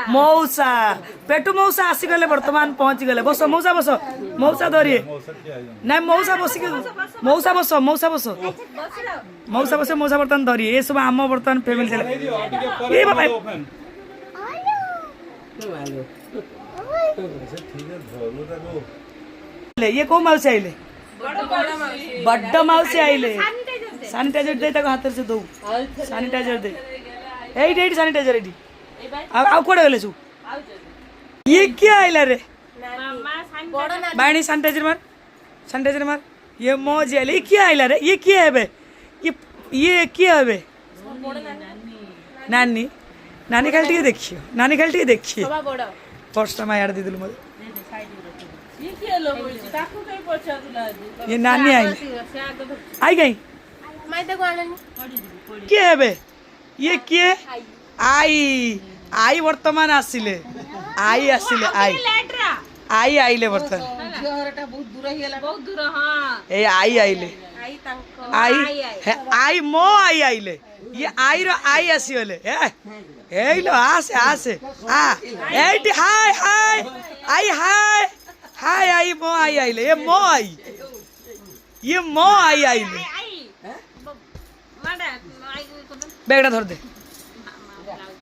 मौसा पेटू मौसा आसीगले बर्तमान पहुंची गले बस मौसा धरिए ना मौसा बस मौसा बस मौसा बर्तमान धरिए ये सब आम बर्तमान फैमिली चले ये बाबा ये को मौसी आइले बड्ड मौसी आइले सैनिटाइजर दे तक हाथ से दो सैनिटाइजर दे एडी सैनिटाइजर एडी आ कोड़े गले सु ये क्या आइला रे बाणी सैनिटाइजर मार ये मौज आइले ये क्या आइला रे ये क्या है बे ये क्या है बे नानी नानी खाली टिके देखियो फर्स्ट टाइम यार दीदुल मत ये नानी आई गई क्या है बे ये क्या आई वर्तमान आसिले आई आइले वर्तमान ए आई आइले आई मो आई आइले ये आई रो आई आसीले ए लो आसे आ एटी हाय आई मो आई आइले ये मो आई आइले बैगटा धर दे